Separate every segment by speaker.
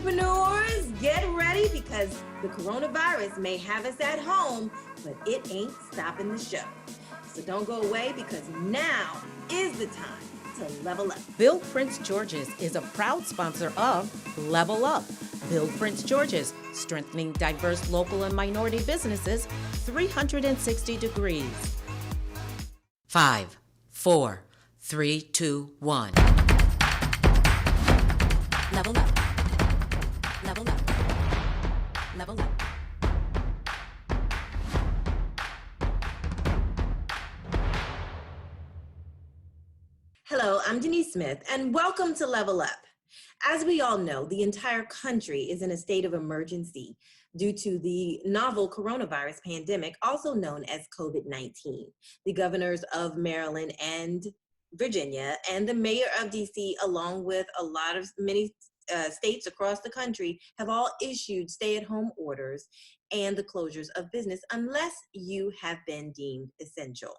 Speaker 1: entrepreneurs, get ready because the coronavirus may have us at home, but it ain't stopping the show. So don't go away because now is the time to level up.
Speaker 2: Bill Prince George's is a proud sponsor of Level Up. Bill Prince George's, strengthening diverse local and minority businesses 360 degrees. 5, 4, 3, 2, 1. Level up. Level up. Level up.
Speaker 1: Hello, I'm Denise Smith, and welcome to Level Up. As we all know, the entire country is in a state of emergency due to the novel coronavirus pandemic, also known as COVID-19. The governors of Maryland and Virginia and the mayor of DC, along with many states across the country, have all issued stay-at-home orders and the closures of business unless you have been deemed essential.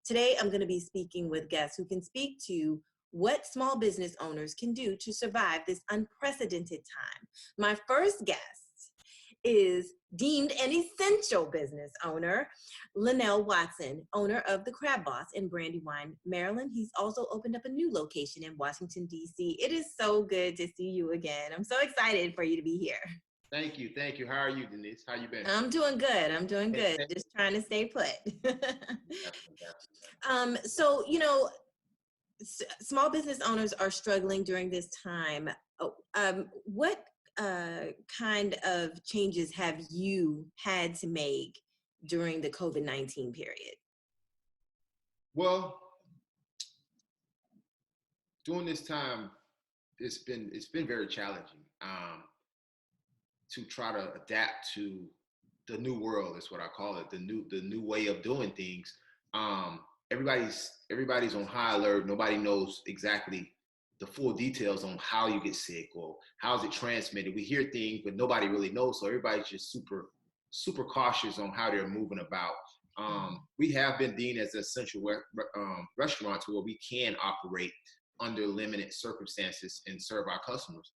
Speaker 1: Today, I'm going to be speaking with guests who can speak to what small business owners can do to survive this unprecedented time. My first guest is deemed an essential business owner, Lenell Watson, owner of the Crab Boss in Brandywine, Maryland. He's also opened up a new location in Washington, D.C. It is so good to see you again. I'm so excited for you to be here.
Speaker 3: Thank you. Thank you. How are you, Denise? How you been?
Speaker 1: I'm doing good. I'm doing good. Just trying to stay put. So, you know, small business owners are struggling during this time. What kind of changes have you had to make during the COVID-19 period?
Speaker 3: Well, during this time, it's been very challenging to try to adapt to the new world. Is what I call it. The new way of doing things. Everybody's on high alert. Nobody knows exactly the full details on how you get sick or how is it transmitted. We hear things, but nobody really knows. So everybody's just super cautious on how they're moving about. We have been deemed as an essential restaurant where we can operate under limited circumstances and serve our customers.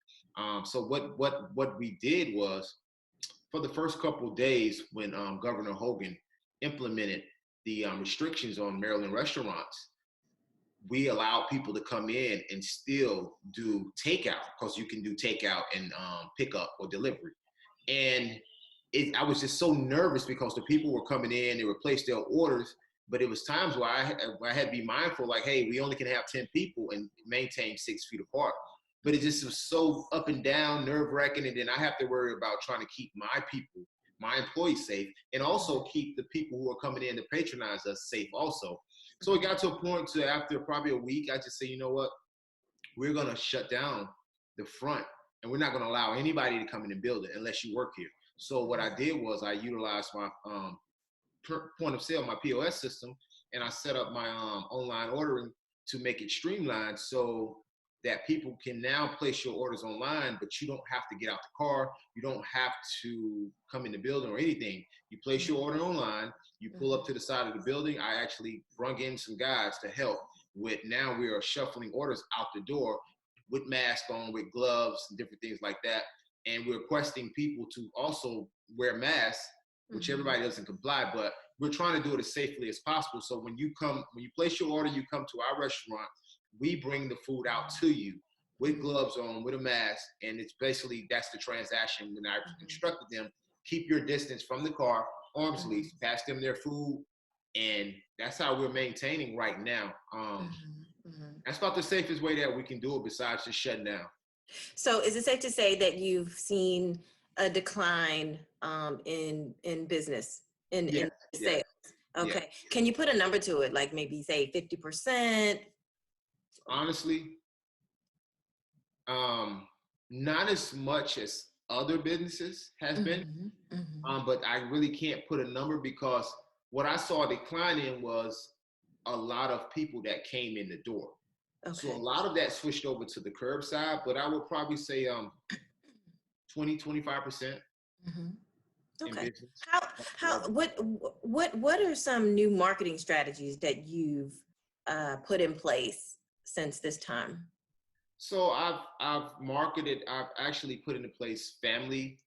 Speaker 3: So what we did was, for the first couple of days when Governor Hogan implemented the restrictions on Maryland restaurants, we allowed people to come in and still do takeout, because you can do takeout and pickup or delivery. And I was just so nervous because the people were coming in, they would place their orders, but it was times where I had to be mindful, like, hey, we only can have 10 people and maintain 6 feet apart. But it just was so up and down, nerve-wracking, and then I have to worry about trying to keep my people, my employees safe, and also keep the people who are coming in to patronize us safe also. So it got to a point to, after probably a week, I just say, you know what, we're gonna shut down the front and we're not gonna allow anybody to come in and build it unless you work here. So what I did was I utilized my point of sale, my POS system, and I set up my online ordering to make it streamlined so that people can now place your orders online, but you don't have to get out the car. You don't have to come in the building or anything. You place your order online, you pull up to the side of the building. I actually brought in some guys to help with, now we are shuffling orders out the door with masks on, with gloves and different things like that. And we're requesting people to also wear masks, which everybody doesn't comply, but we're trying to do it as safely as possible. So when you place your order, you come to our restaurant, we bring the food out to you with gloves on, with a mask, and it's basically, that's the transaction. When I instructed them, keep your distance from the car, arm's length, pass them their food, and that's how we're maintaining right now. That's about the safest way that we can do it besides just shutting down.
Speaker 1: So is it safe to say that you've seen a decline in business, in sales? Yes. Okay. Yeah. Can you put a number to it, like maybe say 50%?
Speaker 3: Honestly, not as much as other businesses has been, but I really can't put a number, because what I saw a decline in was a lot of people that came in the door. Okay. So a lot of that switched over to the curbside, but I would probably say 20-25%.
Speaker 1: Okay. What are some new marketing strategies that you've put in place since this time?
Speaker 3: So I've marketed. I've actually put into place family,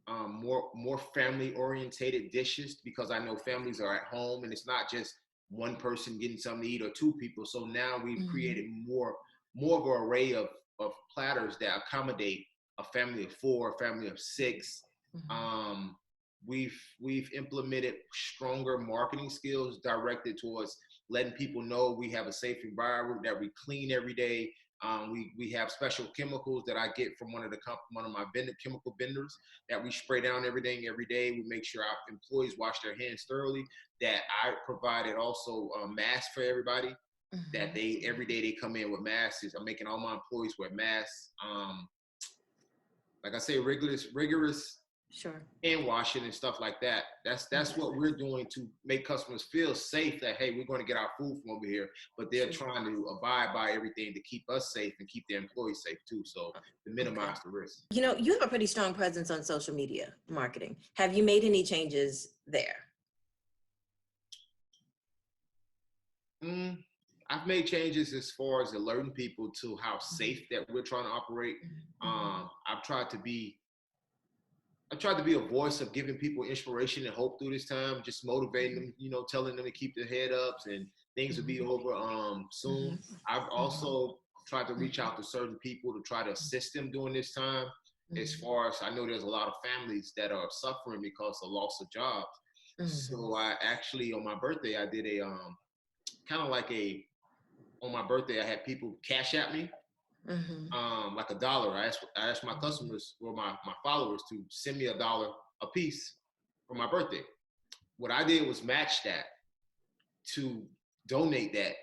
Speaker 3: more family orientated dishes because I know families are at home and it's not just one person getting something to eat or two people. So now we've created more of an array of platters that accommodate a family of four, a family of six. Um, we've implemented stronger marketing skills directed towards letting people know we have a safe environment, that we clean every day. We have special chemicals that I get from one of my chemical vendors that we spray down everything every day. We make sure our employees wash their hands thoroughly. That I provided also masks for everybody. That they every day they come in with masks. I'm making all my employees wear masks. Like I say, rigorous
Speaker 1: Sure.
Speaker 3: hand washing and stuff like that. That's what we're doing to make customers feel safe that, hey, we're going to get our food from over here, but they're trying to abide by everything to keep us safe and keep their employees safe too. So to minimize the risk.
Speaker 1: You know, you have a pretty strong presence on social media marketing. Have you made any changes there?
Speaker 3: I've made changes as far as alerting people to how safe that we're trying to operate. I've tried to be a voice of giving people inspiration and hope through this time, just motivating them, telling them to keep their head up and things will be over soon. I've also tried to reach out to certain people to try to assist them during this time. As far as I know, there's a lot of families that are suffering because of loss of jobs. So I actually, on my birthday, I did a on my birthday, I had people cash at me. Like $1. I asked my customers or my followers to send me $1 a piece for my birthday. What I did was match that to donate that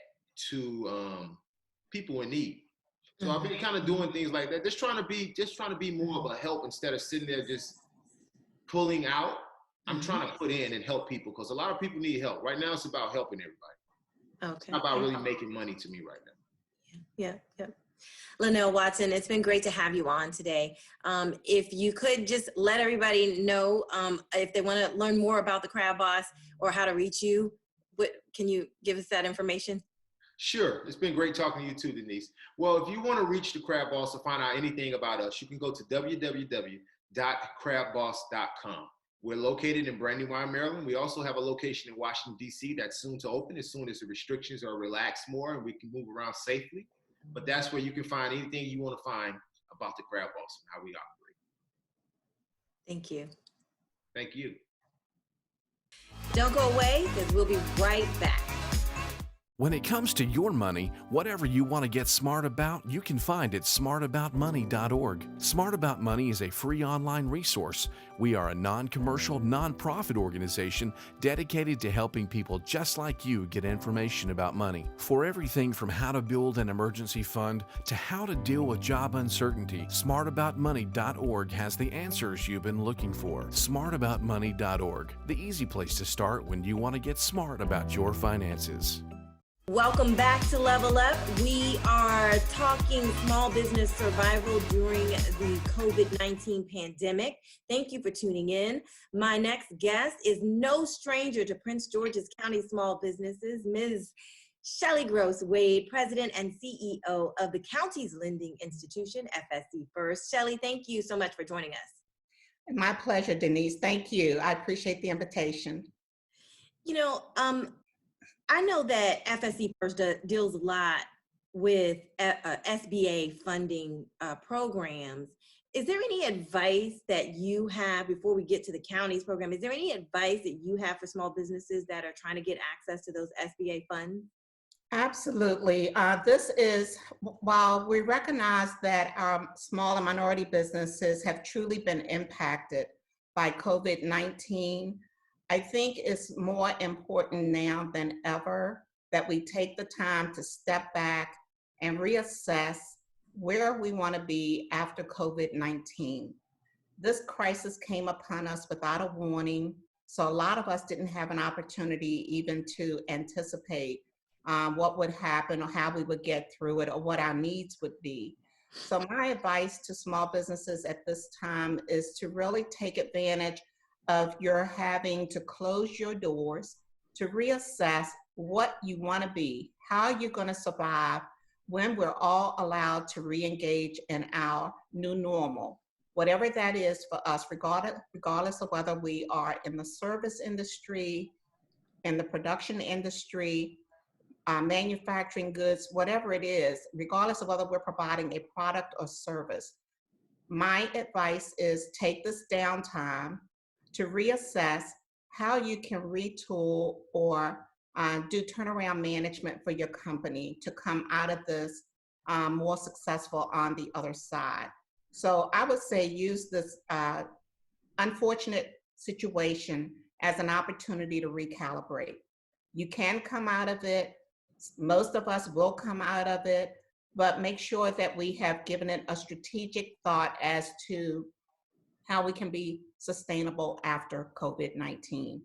Speaker 3: to people in need. So I've been kind of doing things like that, just trying to be more of a help instead of sitting there just pulling out. I'm trying to put in and help people because a lot of people need help. Right now, it's about helping everybody.
Speaker 1: Okay.
Speaker 3: It's not about really making money to me right now.
Speaker 1: Yeah. Lenell Watson, it's been great to have you on today. If you could just let everybody know if they want to learn more about the Crab Boss or how to reach you, can you give us that information?
Speaker 3: Sure. It's been great talking to you too, Denise. Well, if you want to reach the Crab Boss or find out anything about us, you can go to www.crabboss.com. We're located in Brandywine, Maryland. We also have a location in Washington, D.C. that's soon to open as soon as the restrictions are relaxed more and we can move around safely. But that's where you can find anything you want to find about the Crab Boss and how we operate.
Speaker 1: Thank you.
Speaker 3: Thank you.
Speaker 2: Don't go away because we'll be right back.
Speaker 4: When it comes to your money, whatever you want to get smart about, you can find at smartaboutmoney.org. Smart About Money is a free online resource. We are a non-commercial, non-profit organization dedicated to helping people just like you get information about money. For everything from how to build an emergency fund to how to deal with job uncertainty, smartaboutmoney.org has the answers you've been looking for. Smartaboutmoney.org, the easy place to start when you want to get smart about your finances.
Speaker 1: Welcome back to Level Up. We are talking small business survival during the COVID-19 pandemic. Thank you for tuning in. My next guest is no stranger to Prince George's County small businesses, Ms. Shelly Gross Wade, President and CEO of the county's lending institution, FSC First. Shelly, thank you so much for joining us.
Speaker 5: My pleasure, Denise. Thank you. I appreciate the invitation.
Speaker 1: I know that FSC First deals a lot with SBA funding programs. Is there any advice that you have before we get to the county's program? Is there any advice that you have for small businesses that are trying to get access to those SBA funds?
Speaker 5: Absolutely. This is, while we recognize that small and minority businesses have truly been impacted by COVID-19, I think it's more important now than ever that we take the time to step back and reassess where we want to be after COVID-19. This crisis came upon us without a warning, so a lot of us didn't have an opportunity even to anticipate what would happen or how we would get through it or what our needs would be. So my advice to small businesses at this time is to really take advantage of your having to close your doors, to reassess what you want to be, how you're going to survive when we're all allowed to re-engage in our new normal, whatever that is for us, regardless of whether we are in the service industry, in the production industry, manufacturing goods, whatever it is, regardless of whether we're providing a product or service. My advice is take this downtime to reassess how you can retool or do turnaround management for your company to come out of this more successful on the other side. So I would say use this unfortunate situation as an opportunity to recalibrate. You can come out of it. Most of us will come out of it, but make sure that we have given it a strategic thought as to how we can be sustainable after COVID-19.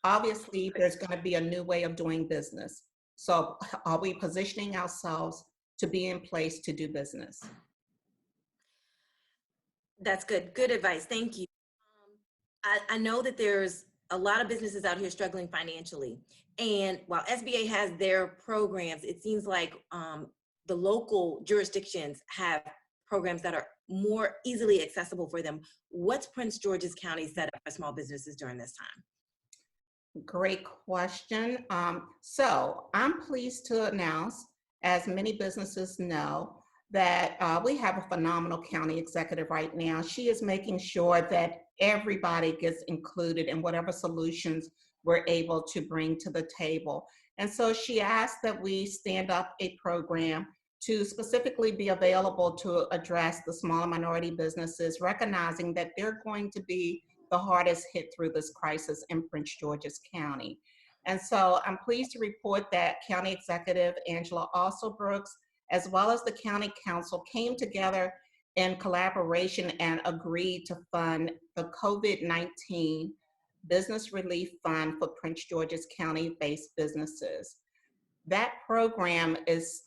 Speaker 5: Obviously, there's going to be a new way of doing business. So are we positioning ourselves to be in place to do business?
Speaker 1: That's good. Good advice. Thank you. I know that there's a lot of businesses out here struggling financially. And while SBA has their programs, it seems like the local jurisdictions have programs that are more easily accessible for them. What's Prince George's County set up for small businesses during this time?
Speaker 5: Great question. So I'm pleased to announce, as many businesses know, that we have a phenomenal county executive right now. She is making sure that everybody gets included in whatever solutions we're able to bring to the table. And so she asked that we stand up a program to specifically be available to address the small and minority businesses, recognizing that they're going to be the hardest hit through this crisis in Prince George's County. And so I'm pleased to report that County Executive Angela Brooks, as well as the County Council, came together in collaboration and agreed to fund the COVID-19 Business Relief Fund for Prince George's County-based businesses. That program is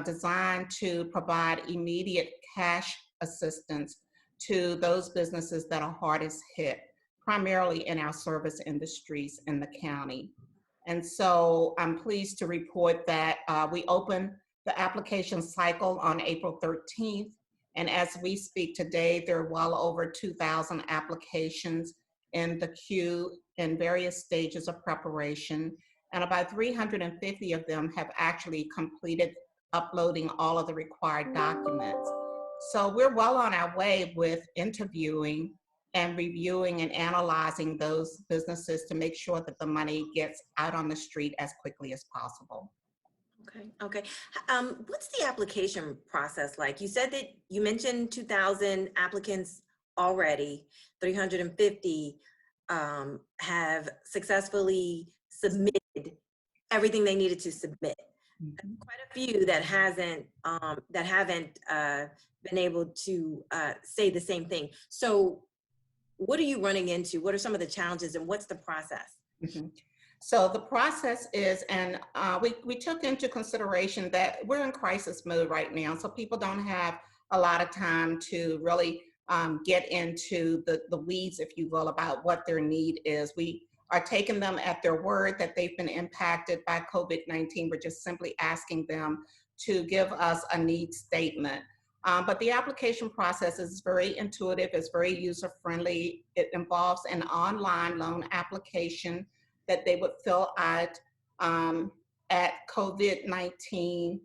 Speaker 5: designed to provide immediate cash assistance to those businesses that are hardest hit, primarily in our service industries in the county. And so I'm pleased to report that we opened the application cycle on April 13th. And as we speak today, there are well over 2,000 applications in the queue in various stages of preparation. And about 350 of them have actually completed uploading all of the required documents. So we're well on our way with interviewing and reviewing and analyzing those businesses to make sure that the money gets out on the street as quickly as possible.
Speaker 1: Okay. What's the application process like? You said that you mentioned 2,000 applicants already, 350 have successfully submitted everything they needed to submit. Mm-hmm. Quite a few that haven't been able to say the same thing. So what are you running into? What are some of the challenges and what's the process?
Speaker 5: Mm-hmm. So the process is, and we took into consideration that we're in crisis mode right now, so people don't have a lot of time to really get into the weeds, if you will, about what their need is. We are taking them at their word that they've been impacted by COVID-19. We're just simply asking them to give us a need statement. But the application process is very intuitive, it's very user-friendly. It involves an online loan application that they would fill out at COVID-19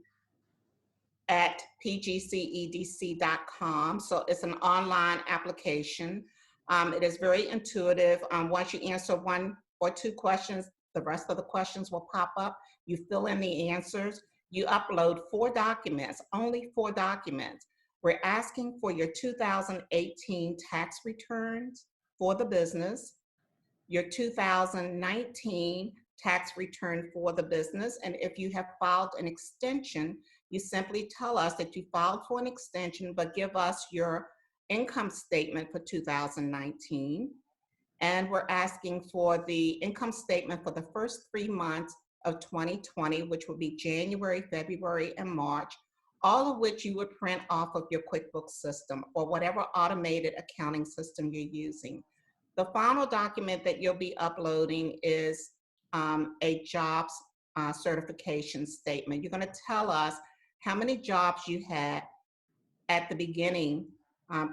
Speaker 5: at pgcedc.com. So it's an online application. It is very intuitive. Once you answer 1 or 2 questions, the rest of the questions will pop up. You fill in the answers. You upload 4 documents, only 4 documents. We're asking for your 2018 tax returns for the business, your 2019 tax return for the business, and if you have filed an extension, you simply tell us that you filed for an extension, but give us your income statement for 2019. And we're asking for the income statement for the first 3 months of 2020, which would be January, February, and March, all of which you would print off of your QuickBooks system or whatever automated accounting system you're using. The final document that you'll be uploading is a jobs certification statement. You're going to tell us how many jobs you had at the beginning,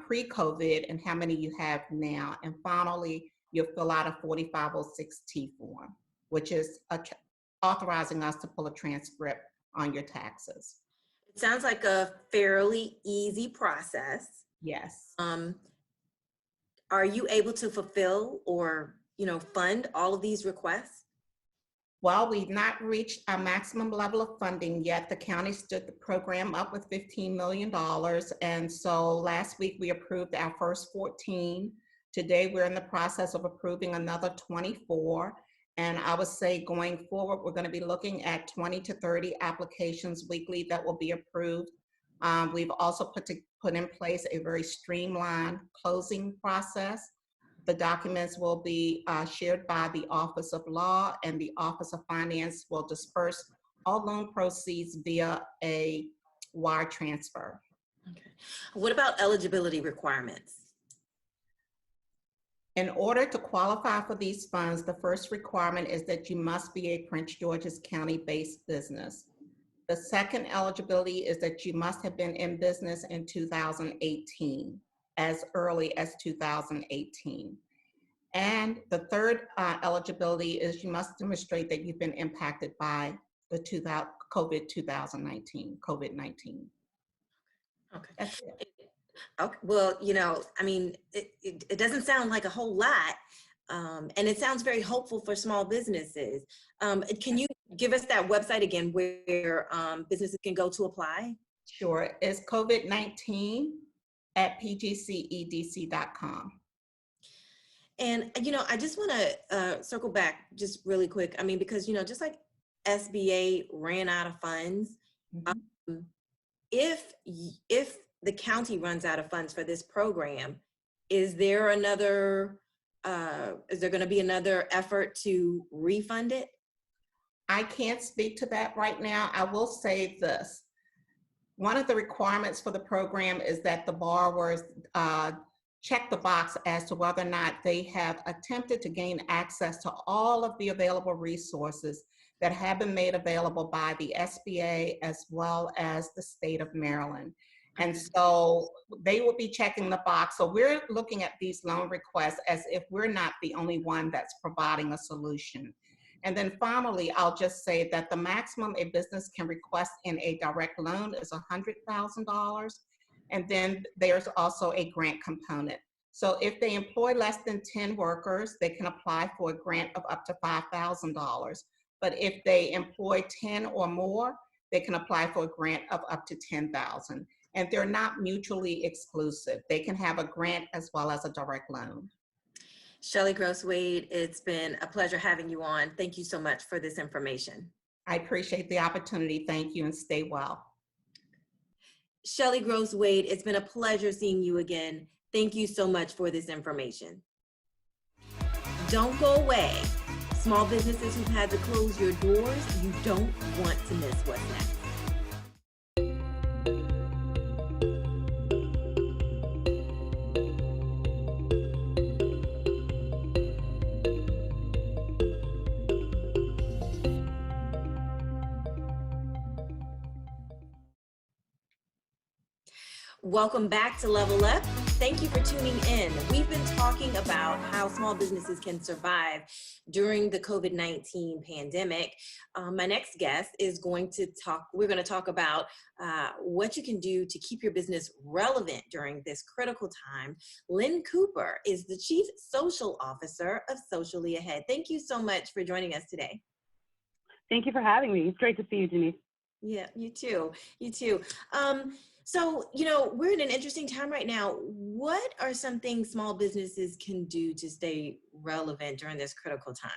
Speaker 5: pre-COVID, and how many you have now. And finally, you'll fill out a 4506T form, which is authorizing us to pull a transcript on your taxes.
Speaker 1: It sounds like a fairly easy process.
Speaker 5: Yes.
Speaker 1: Are you able to fulfill or, fund all of these requests?
Speaker 5: Well, we've not reached our maximum level of funding yet. The county stood the program up with $15 million. And so last week we approved our first 14. Today we're in the process of approving another 24. And I would say going forward, we're going to be looking at 20 to 30 applications weekly that will be approved. We've also put in place a very streamlined closing process. The documents will be shared by the Office of Law, and the Office of Finance will disperse all loan proceeds via a wire transfer.
Speaker 1: Okay. What about eligibility requirements?
Speaker 5: In order to qualify for these funds, the first requirement is that you must be a Prince George's County-based business. The second eligibility is that you must have been in business in 2018. As early as 2018. And the third eligibility is you must demonstrate that you've been impacted by the COVID-19.
Speaker 1: Okay.
Speaker 5: That's it.
Speaker 1: Okay. Well, it doesn't sound like a whole lot. And it sounds very hopeful for small businesses. Can you give us that website again where businesses can go to apply?
Speaker 5: Sure. It's COVID-19 at pgcedc.com.
Speaker 1: And, I just want to circle back just really quick. I mean, because, just like SBA ran out of funds,
Speaker 5: Mm-hmm.
Speaker 1: If the county runs out of funds for this program, is there going to be another effort to refund it?
Speaker 5: I can't speak to that right now. I will say this. One of the requirements for the program is that the borrowers check the box as to whether or not they have attempted to gain access to all of the available resources that have been made available by the SBA as well as the state of Maryland. And so they will be checking the box. So we're looking at these loan requests as if we're not the only one that's providing a solution. And then finally, I'll just say that the maximum a business can request in a direct loan is $100,000. And then there's also a grant component. So if they employ less than 10 workers, they can apply for a grant of up to $5,000. But if they employ 10 or more, they can apply for a grant of up to $10,000. And they're not mutually exclusive. They can have a grant as well as a direct loan.
Speaker 1: Shelly Gross-Wade, it's been a pleasure having you on. Thank you so much for this information.
Speaker 5: I appreciate the opportunity. Thank you and stay well.
Speaker 1: Shelly Gross-Wade, it's been a pleasure seeing you again. Thank you so much for this information. Don't go away. Small businesses who've had to close your doors, you don't want to miss what's next. Welcome back to Level Up. Thank you for tuning in. We've been talking about how small businesses can survive during the COVID-19 pandemic. My next guest is we're going to talk about what you can do to keep your business relevant during this critical time. Lynn Cooper is the Chief Social Officer of Socially Ahead. Thank you so much for joining us today.
Speaker 6: Thank you for having me. It's great to see you, Denise.
Speaker 1: Yeah, you too. You too. So, we're in an interesting time right now. What are some things small businesses can do to stay relevant during this critical time?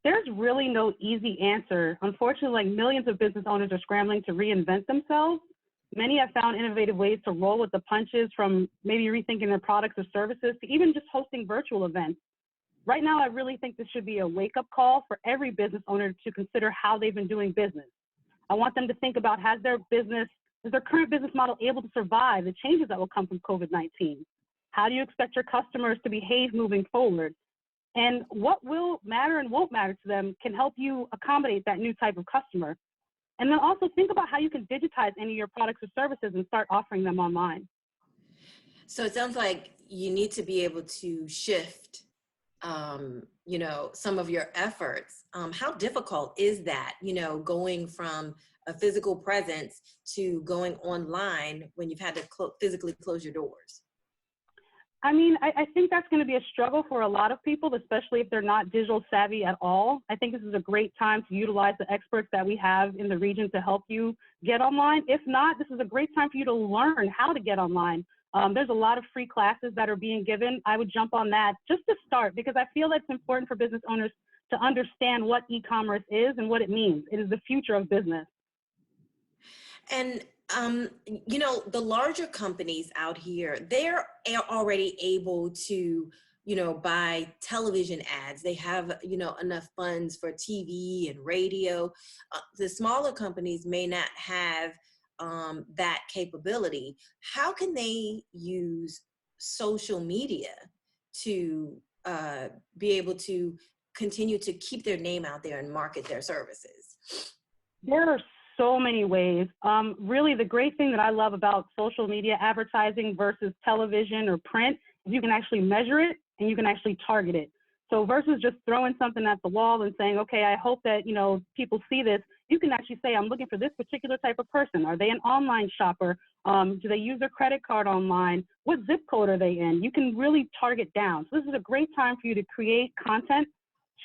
Speaker 6: There's really no easy answer. Unfortunately, millions of business owners are scrambling to reinvent themselves. Many have found innovative ways to roll with the punches, from maybe rethinking their products or services to even just hosting virtual events. Right now, I really think this should be a wake-up call for every business owner to consider how they've been doing business. I want them to think about, is their current business model able to survive the changes that will come from COVID-19? How do you expect your customers to behave moving forward? And what will matter and won't matter to them can help you accommodate that new type of customer. And then also think about how you can digitize any of your products or services and start offering them online.
Speaker 1: So it sounds like you need to be able to shift, you know, some of your efforts. How difficult is that, you know, going from a physical presence to going online when you've had to physically close your doors?
Speaker 6: I mean, I think that's going to be a struggle for a lot of people, especially if they're not digital savvy at all. I think this is a great time to utilize the experts that we have in the region to help you get online. If not, this is a great time for you to learn how to get online. There's a lot of free classes that are being given. I would jump on that just to start, because I feel that's important for business owners to understand what e-commerce is and what it means. It is the future of business.
Speaker 1: And you know, the larger companies out here, they're already able to, you know, buy television ads. They have, you know, enough funds for TV and radio. The smaller companies may not have that capability. How can they use social media to be able to continue to keep their name out there and market their services?
Speaker 6: There are so many ways. Really, the great thing that I love about social media advertising versus television or print is you can actually measure it and you can actually target it. So versus just throwing something at the wall and saying, okay, I hope that, you know, people see this, you can actually say, I'm looking for this particular type of person. Are they an online shopper? Do they use their credit card online? What zip code are they in? You can really target down. So this is a great time for you to create content,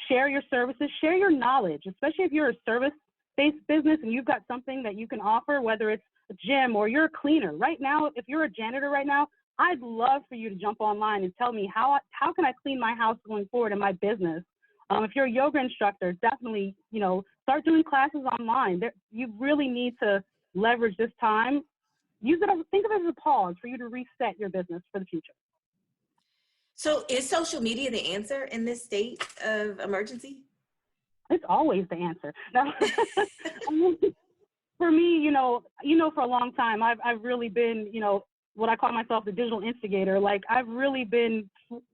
Speaker 6: share your services, share your knowledge, especially if you're a service-based business and you've got something that you can offer, whether it's a gym or you're a cleaner. Right now, if you're a janitor right now, I'd love for you to jump online and tell me how can I clean my house going forward in my business. If you're a yoga instructor, definitely, you know, start doing classes online. You really need to leverage this time. Use it think of it as a pause for you to reset your business for the future.
Speaker 1: So is social media the answer in this state of emergency?
Speaker 6: It's always the answer. Now, for me, you know, for a long time, I've really been, you know, what I call myself the digital instigator. Like, I've really been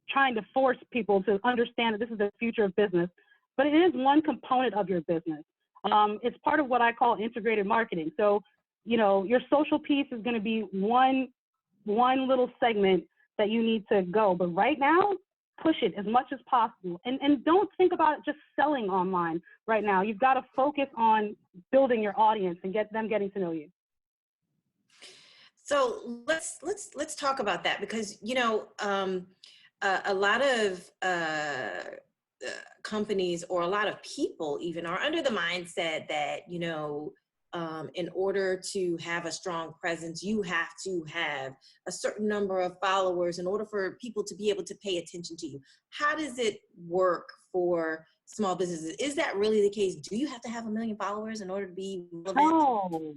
Speaker 6: trying to force people to understand that this is the future of business, but it is one component of your business. It's part of what I call integrated marketing. So, you know, your social piece is going to be one little segment that you need to go. But right now, push it as much as possible. And don't think about it just selling online right now. You've got to focus on building your audience and get them getting to know you.
Speaker 1: So let's talk about that, because, you know, a lot of companies, or a lot of people even, are under the mindset that, you know, in order to have a strong presence, you have to have a certain number of followers in order for people to be able to pay attention to you. How does it work for small businesses? Is that really the case? Do you have to have 1 million followers in order to be relevant?
Speaker 6: No,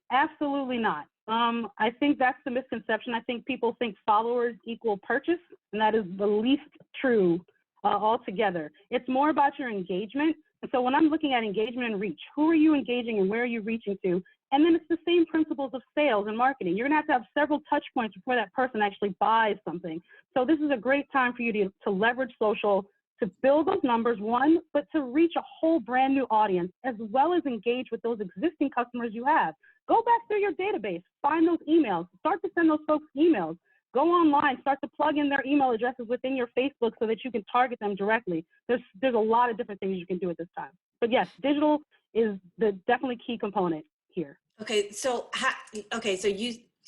Speaker 6: absolutely not. I think that's the misconception. I think people think followers equal purchase, and that is the least true altogether. It's more about your engagement. And so when I'm looking at engagement and reach, who are you engaging and where are you reaching to? And then it's the same principles of sales and marketing. You're gonna have several touch points before that person actually buys something. So this is a great time for you to leverage social, to build those numbers, one, but to reach a whole brand new audience, as well as engage with those existing customers you have. Go back through your database, find those emails, start to send those folks emails. Go online, start to plug in their email addresses within your Facebook so that you can target them directly. There's a lot of different things you can do at this time. But yes, digital is the definitely key component here.
Speaker 1: Okay, so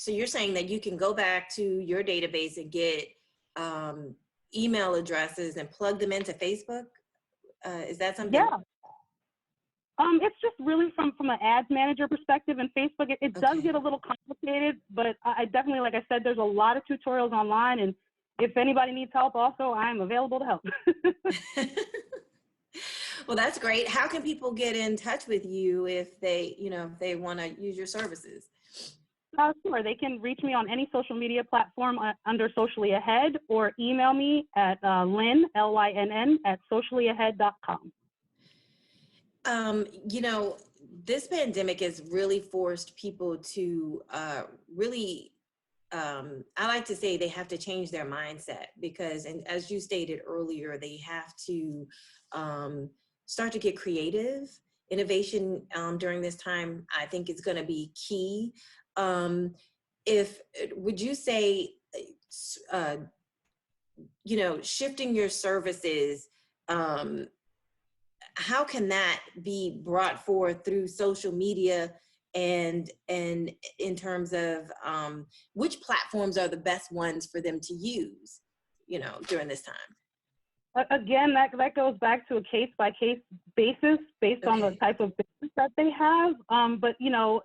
Speaker 1: you're saying that you can go back to your database and get email addresses and plug them into Facebook? Is that something?
Speaker 6: Yeah. It's just really from an ads manager perspective, and Facebook, it does get a little complicated, but I definitely, like I said, there's a lot of tutorials online, and if anybody needs help also, I'm available to help.
Speaker 1: Well, that's great. How can people get in touch with you if they want to use your services?
Speaker 6: Sure, they can reach me on any social media platform under Socially Ahead, or email me at Lynn, Lynn, at sociallyahead.com.
Speaker 1: You know, this pandemic has really forced people to really, I like to say they have to change their mindset, because, and as you stated earlier, they have to start to get creative innovation during this time, I think, is going to be key. Would you say, shifting your services, how can that be brought forth through social media, and in terms of which platforms are the best ones for them to use, during this time?
Speaker 6: Again, that goes back to a case-by-case basis based on the type of business that they have. But,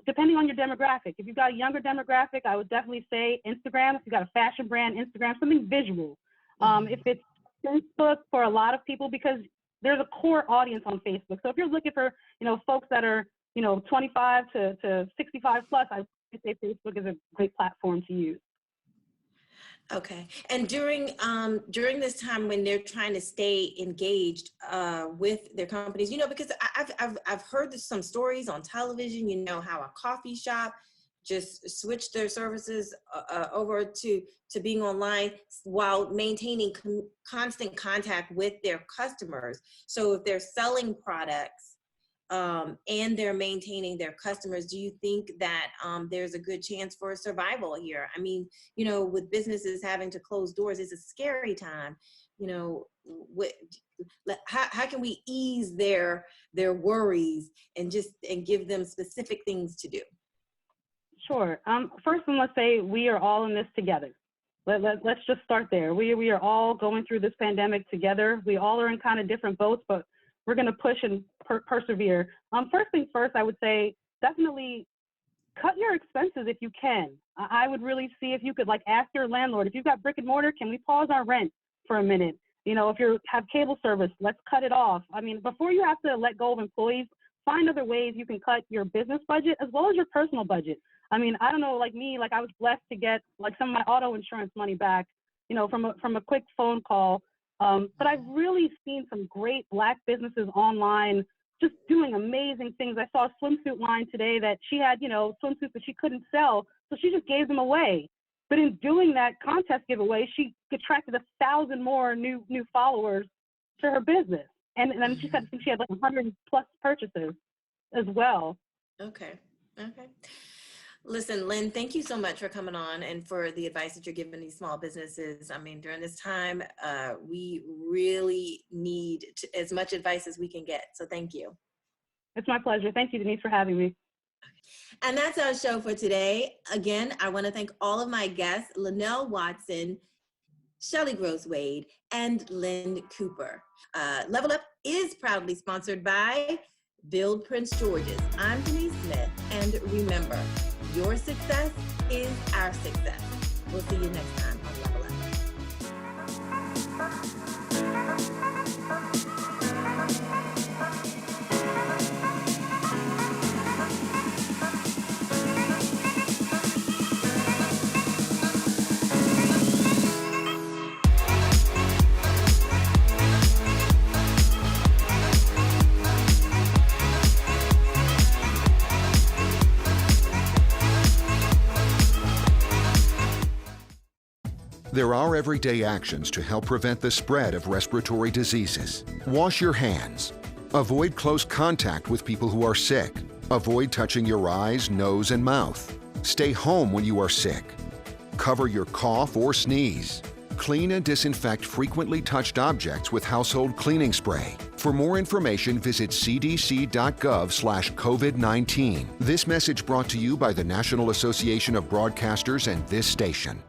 Speaker 6: depending on your demographic, if you've got a younger demographic, I would definitely say Instagram. If you've got a fashion brand, Instagram, something visual. If it's Facebook for a lot of people, because there's a core audience on Facebook. So if you're looking for, folks that are, 25 to 65 plus, I would say Facebook is a great platform to use.
Speaker 1: Okay. And during this time when they're trying to stay engaged with their companies, because I've heard some stories on television, how a coffee shop just switched their services over to being online while maintaining constant contact with their customers. So if they're selling products and they're maintaining their customers, do you think that there's a good chance for survival here? I mean, with businesses having to close doors, it's a scary time. How can we ease their worries and give them specific things to do?
Speaker 6: Sure. First, let's say we are all in this together. Let's just start there. We are all going through this pandemic together. We all are in kind of different boats, but we're going to push and persevere. First things first, I would say definitely cut your expenses if you can. I would really see if you could ask your landlord, if you've got brick and mortar, can we pause our rent for a minute? If you have cable service, let's cut it off. I mean, before you have to let go of employees, find other ways you can cut your business budget as well as your personal budget. I mean, I don't know, like me, I was blessed to get some of my auto insurance money back, from a quick phone call. But I've really seen some great Black businesses online just doing amazing things. I saw a swimsuit line today that she had, swimsuits that she couldn't sell, so she just gave them away. But in doing that contest giveaway, she attracted 1,000 more new followers to her business. And then she said, I think she had 100 plus purchases as well.
Speaker 1: Okay. Listen, Lynn, thank you so much for coming on and for the advice that you're giving these small businesses. I mean, during this time, we really need as much advice as we can get. So thank you.
Speaker 6: It's my pleasure. Thank you, Denise, for having me.
Speaker 1: And that's our show for today. Again, I want to thank all of my guests, Linnell Watson, Shelly Gross-Wade, and Lynn Cooper. Level Up is proudly sponsored by Build Prince George's. I'm Denise Smith, and remember, your success is our success. We'll see you next time on Level Up.
Speaker 7: There are everyday actions to help prevent the spread of respiratory diseases. Wash your hands. Avoid close contact with people who are sick. Avoid touching your eyes, nose, and mouth. Stay home when you are sick. Cover your cough or sneeze. Clean and disinfect frequently touched objects with household cleaning spray. For more information, visit cdc.gov/COVID-19. This message brought to you by the National Association of Broadcasters and this station.